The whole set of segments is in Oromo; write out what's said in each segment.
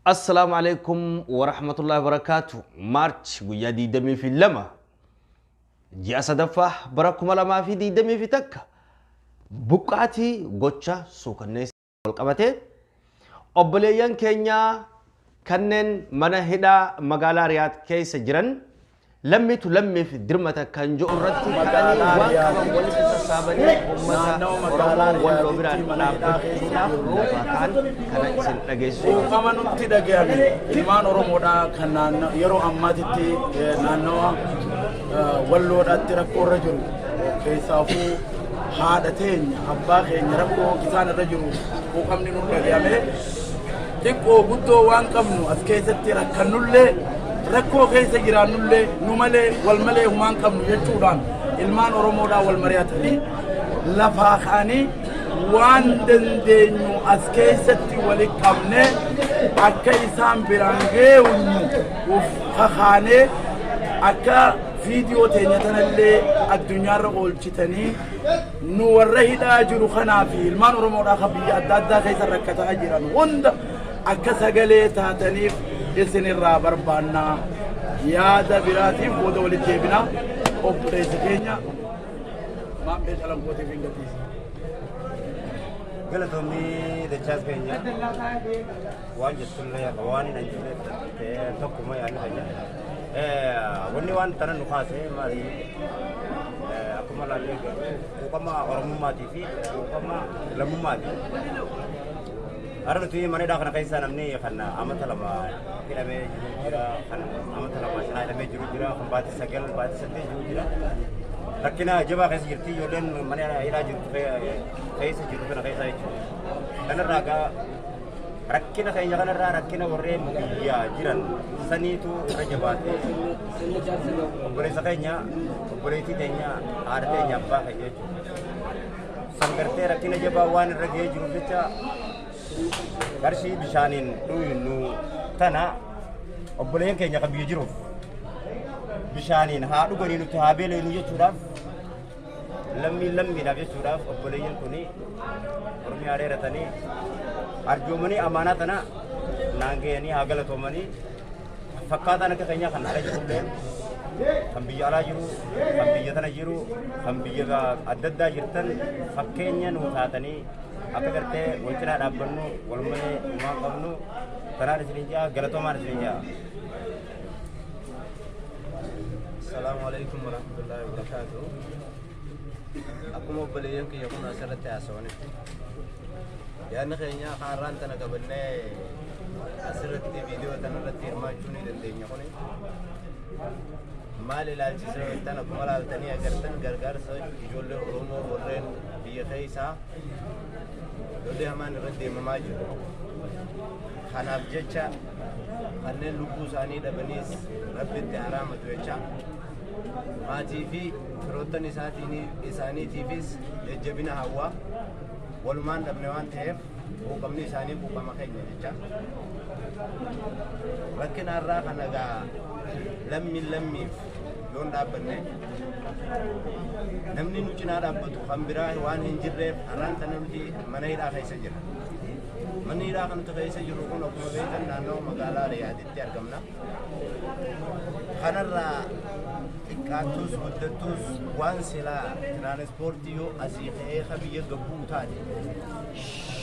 السلام عليكم ورحمة الله وبركاته. مارش ويادي دمي في اللمة جاء صدفة براكم لما في دي دمي في تكة بقعتي غوتشا سوكنيس والقبته أبليان كينيا كنن منهدا مغالا رياض كيس جرن لمي تلمي في درمة كنجو رتي كاني وان ولي تسابني أمتا ولو بران كان سن نجسو كما نمتي دقيقة إيمان رمودا كنان يرو أماتي نانوا ولو راتركو رجل كيسافو هادتين أباخين ربو كسان الرجل وكمني نمتي تكو بدو وان كمنو أسكيستي ركنولي ركو كيس جرانولي نمالي والمالي همان كمنو يجودان إلمان رمودا والمرياتني لفاخاني وان دندينو أسكيستي ولكمني أكا إسان برانجي وفخاني أكا فيديو تينيتنا اللي الدنيا رغول جتني نوره دا جرو خنافي المان رمودا خبية أدادا خيس الركتا أجران وند أكا سقلي تاتنيف إسن الرابر بانا يادا براتي فودولي جيبنا أبريس كينيا ما بيش ألم قوتي في انجتيس قلتوني دچاس كينيا وان جتون ليا قواني نجلت توكو ما يعني كينيا وني وان تنا نخاسه ماري aku malah lagi, ukama orang mati fi, ukama lemu mati. Arang tu mana dah kena kaisa namni kena amat lama, kita me jura kena amat lama sana kita me jura kembali segel kembali sedih jura. Lakina jawab kaisa jirti jodoh mana ila jurti kaisa jurti kena kaisa itu. Karena raga rakkina kayaknya kan rakkina warre ya jiran sani itu raja bate boleh sakainya boleh tidaknya artinya apa kayak itu sangkarte rakkina jabawan rage juru bica garsi bisanin nu tana boleh yang kayaknya kabiyo juru bisanin hadu gani nu tahabele nu yechuraf lammi nabi suraf boleh yang kuni ormi are ratani arjumani amanatana nange ni agalatomani fakata nak kayaknya kan ada juga kambiya ala jiru kambiya tana jiru kambiya ga adda jirtan fakkenya nu tatani apa karte wajra dabbannu walmane ma qabnu tana disrinja galatomar disrinja. Assalamualaikum warahmatullahi wabarakatuh. Aku mau beli yang kaya kuna sarate asone. Ya nak kayaknya karan tanah kabarnya asrat video tanah latir macuni dan denya kone. Mali lal cisra tanah kumalal tani agar tan gar so jolle romo warren biya kaisa. Jolle haman radde mamaju. Khanab jecha kanne lubu sani da banis rabbi ta'aram tuecha. Ma TV rotan isani TVs jabina hawa. Waluman dabnewan tef bukamni sani bukama kayaknya jecha lakin arra kanaga lammi yon dabne namni nucina dabbatu khambira wan hinjirre aran tanuti manayda kaysa jira manayda kan to kaysa jiru kono ko betan nano magala riyaditti argamna khanarra ikatus muddatus wan sila transportio asiqe khabiya gabu tadi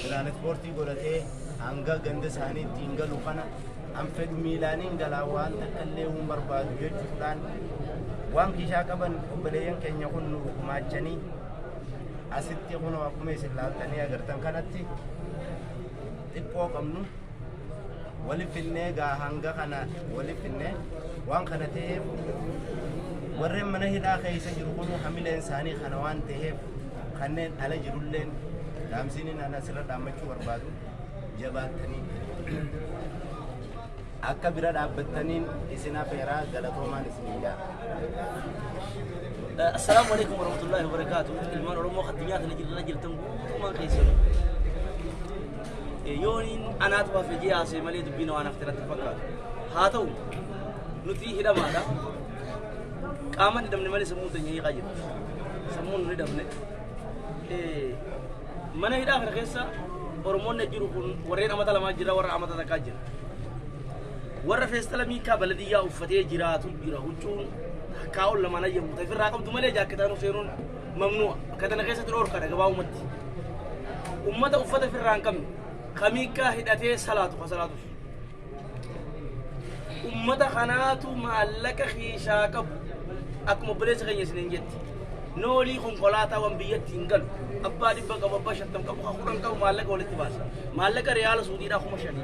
transporti golate anga ganda sani tinggal ukana amfed milanin galawan takalle umar badu yejulan wan kisha kaban obaleyan kenya kunu majani asitti kono akume silatani agar tan kanatti tipo kamnu wali finne ga hanga kana wali finne wan kanate warren mana hida kaysa jiru kono hamile insani khanawan teheb khannen ala jirullen damsinin ana sirra damachu warbadu jabatani akka bira dabbattanin isina fera galatoman isniya. السلام عليكم ورحمة الله وبركاته. المان ورمو خدميات نجل تنبو ما كيسر يونين أنا أتبع في جهة سيمالي دبينا وأنا افترت تفكر هاتو نتي هدا ماذا كمان دم نمالي سمون تنيي قاجد سمون ريدا من من هدا في الخيسة ورمون نجرو كون ورينا مثلا ما جرا ورا أمتا تكاجر ورا فيستلا ميكا بلدية وفتيه جرات وجرا وجون كاول لما نجيب تفر راقم دملة جاك كتانو سيرون ممنوع كتانا كيسة ترور كذا جباو مت أمة وفتة في الرانكم خميكا هداتي صلاة وصلاة أمة خناتو مالك خيشاك أكمل بلش غني سنين نولي خنقلاتا وانبيت تنقل أبا دي بقى بابا شتم كم خورن كم مالك ولتي باس مالك ريال سعودي دا خم شدي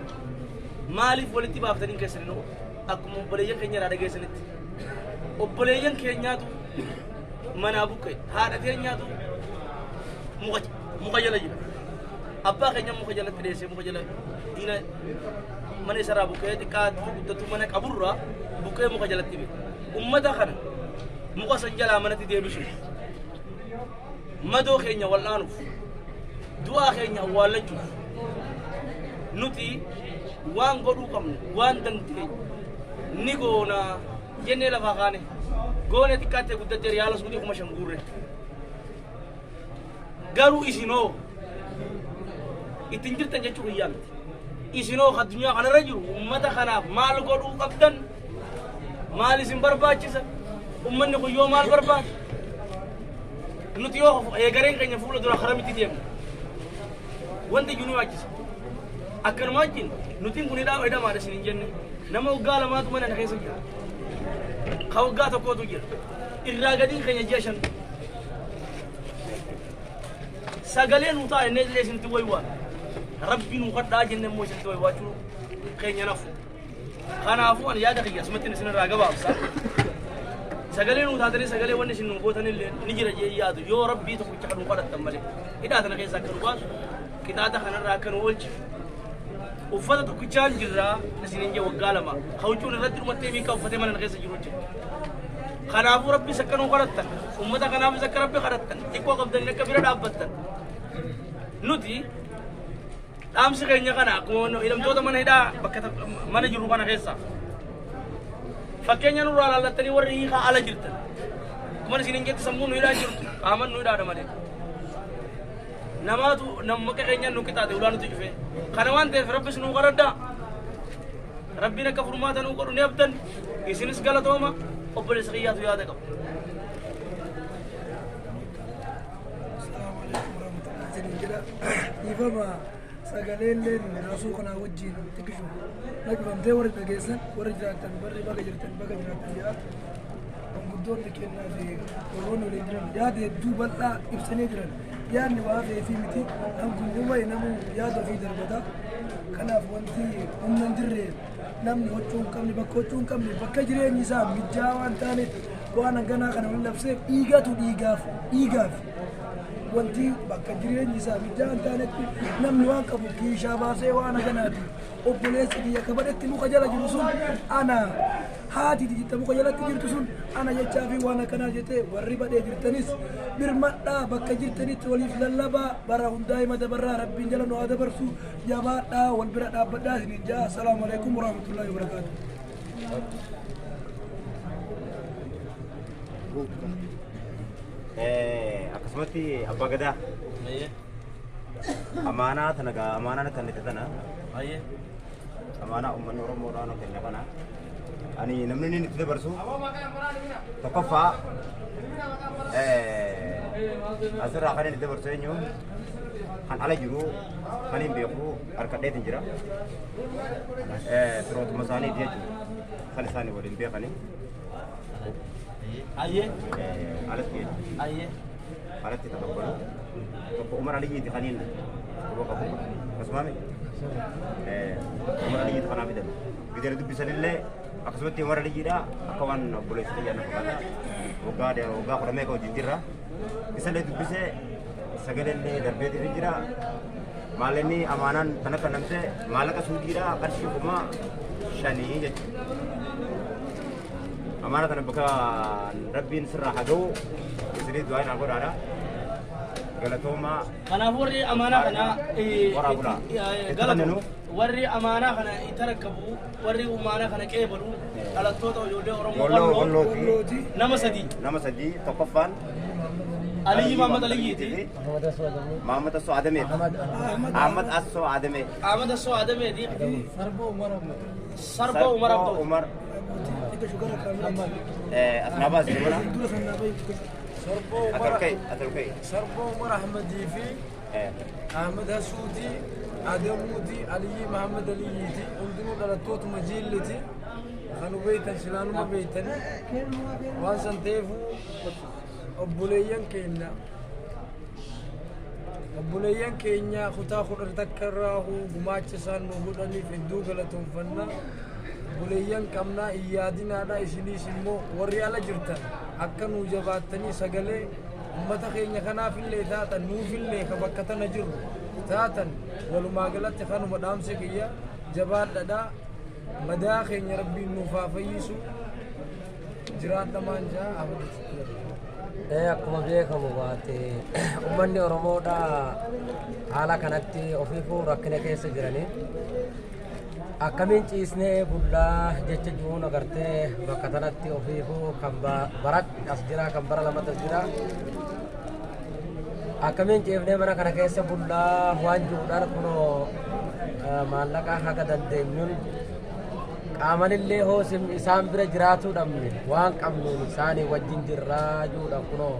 مالي ولتي باف تنين كسرنو أكمل بلش كنيا رادا كسرت وبلش كنيا تو منابوك هذا كنيا تو مخجل جدا أبا كنيا مخجل تريسه مخجل دينا من يسرى بوكيه تكاد تتمنى كبرة بوكيه مخجل تبي أمة خنا مقا سنجل أمانة ديبشو مدو خينيا والآنف دوا خينيا والجو نتي وان قدو كم وان دنتي نيغونا جنة لفاقاني غونة تكاتي قدت ريالا سودي كما شنغوري غارو إسينو إتنجر تنجر ريال إسينو خد دنيا خنا رجو أمتا خنا مال قدو قبدن مال سنبر باچيسا أمني كو يوم مال برباد نتيو يغرين كن يفول دورا خرامتي ديم وانت جوني واجس اكن ماجين نتين كوني دا ايدا ما دسين جن نما وقال ما تو من نخيس جا خاو غاتا كو تو جير الراغدين كن يجاشن سغالين وتا نيلسن توي وا ربي نو قد داجن موشن توي واچو كن ينفو خانا عفوا يا دخي اسمتني سن راغبا ابسا سجلين وتادري سجلين ونش نقوتني اللي نجي رجع يادو يو ربي تقول كحد مقارنة تملي إذا أنا كيسا كروباس كذا دخلنا راكن وولج وفضل تكشان جرا نسيني جوا قالما خوجون الرد المتيمي كاو فتما نغيس جروج خنا أبو ربي سكر مقارنة أمتا خنا أبو سكر ربي قارنة إكوا قبضني كبيرة دابتن نودي أمس كأني خنا كونه إذا متودا من هدا بكتة من جروبنا غيسا fakkeenya nurraa laallattanii warri hiikaa ala jirtan kuma isin hin jettu sammuun nu hidhaa jirtu qaaman nu hidhaadha malee namaatu namma keenyaan nu qixaate ulaanutu cufe kana waan ta'eef rabbis nu qaraddaa rabbiin akka furmaata nu godhu ni abdan isinis galatooma obboleessa kiyyaatu yaada qabu. ifama sagaleen naasuu kanaa wajjin xiqqishu naqfamtee warri dhageessan warri jiraatan barri baga jirtan baga jiraatan yaa guddoonni kennaa fi warroonni waliin jiran yaada hedduu bal'aa ibsanii jiran yaadni waa feefi miti hangummaa namuu yaada ofii darbata kanaaf wanti humna hin jirre namni hoccuu hin qabne bakka hoccuu hin qabne bakka jireenyi isaa mijjaa waan taaneef waan hanganaa kana wal labseef dhiigatu dhiigaaf wanti bakka jireenyi isaa mijjaa hin taanetti namni waan qabu kiishaa baasee waan haganaati obboleessi biyya kabadhetti muka jala jiru sun ana haati dijjitta muka jalatti jirtu sun ana jechaa fi waan akkanaa jettee warri badhee jirtanis birmadhaa bakka jirtanitti waliif lallabaa bara hundaa hima dabarraa rabbiin jala nu haa dabarsu jabaadhaa wal bira dhaabbadhaa isinin jaa assalaamu alaikum warahmatullaahi wabarakaatu. akkasumatti abbaa gadaa amaanaa tana gaa amaanaa kennite tana amaanaa uummanni oromoodhaan kenne kana ani namni inni itti dabarsu tokkoffaa asirraa kan inni dabarsu eenyu kan ala jiru kan hin beeku harkadheetin jira firootuma isaaniiti jechuudha kan isaanii waliin beekani alatti alatti takabbalu tokko umar aliyyiiti kaniin quba qabu akkasumami umar aliyyiiti kanaa fidan bidera dubbisanillee akkasumatti umar aliyyiidha akka waan obboleessa xiyyaana fakkaata waggaa kudha meeqa wajjin jirra isallee dubbisee sagalee darbeetiif jira maalinni amaanaan kana kannamte maallaqa suudiidha qarshii kuma 5 jechuudha amaana kana bakka rabbiin sirraa haga'u isinii du'aa naa godhaadha galatooma kanaaf warri amaanaa kana waraabula galatooma warri amaanaa kana tarakkabu warri amaanaa kana qeebalu dhalattoota ijoollee oromoo wallooti nama sadii tokkoffaan علي محمد علي تي محمد السو آدمي أحمد السو آدمي احمد السو ادمي دي سربو مرة سربو عمر عبدو عمر تيجي شو كذا كامل أثناء باز جمنا دول سنة بيجي أتركي سربو عمر احمد جيفي احمد هسوتي ادموتي علي محمد عليتي عندنا دلتوت مجيلتي خانو بيتن سلانو ما بيتن وان سنتيفو ابوليان كينا ابوليان كينيا خطا خضر تكراه غماچسان نودني فدو غلطون فنا ابوليان كمنا ايادنا دا اسني سمو وري على جرتا اكنو جباتني سغله ummata keenya kanaaf illee taatan nuuf illee ka bakka tana jiru taatan walumaa galatti kanuma dhaamse kiyya jabaadhadha madaa keenya rabbiin nuuf haa fayyisu jiraadha maanjaa abadatti akkuma beekamu baate ummanni Oromoodha haala kanatti ofiifuu rakkina keessa jiranii akkamiin ciisnee bullaa jecha jiruun agartee bakka tanatti ofiifuu kan barat as jira kan bara lamatti as jira akkamiin ciifnee mana kana keessa bullaa waan jiruudhaan kunoo maallaqa haga dandeenyuun qaamanillee hoosim isaan bira jiraatuu dhabne waan qabnuun isaanii wajjin jirraa jiruudhaan kunoo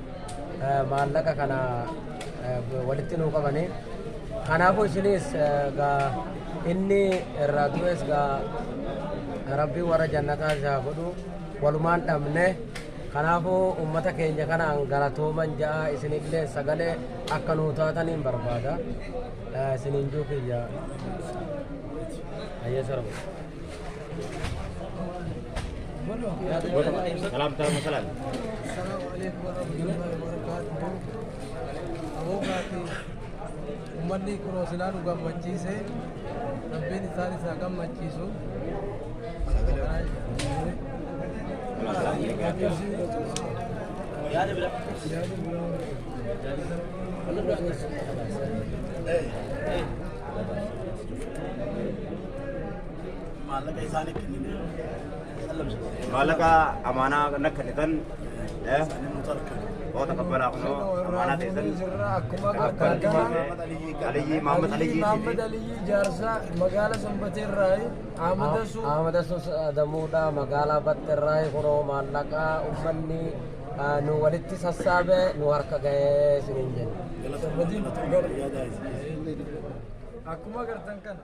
maallaqa kana walitti nuu qabanii kanaafuu isinis inni irraa du'es rabbii warra jannataa isaa godhu walumaan dhabne kanaafuu ummata keenya kanaan galatooman ja'a isinillee sagalee akka nuu taataniin barbaada isiniin juu kiyya ayyeesarmu سلام سلام سلام السلام عليكم ورحمه الله وبركاته ummanni kun silaa nu gammachiise rabbiin isaan isaa gammachiisu maallaqa amaanaa nakkannitan وتقبل أخنو أمانات إذن علي محمد علي جارسا مقالة سنبتين راي أحمد سو دمودا مقالة بتر راي كنو مالكا أمني نو ولدتي سسابة نو هركا جاي سنين أكما قرتن كان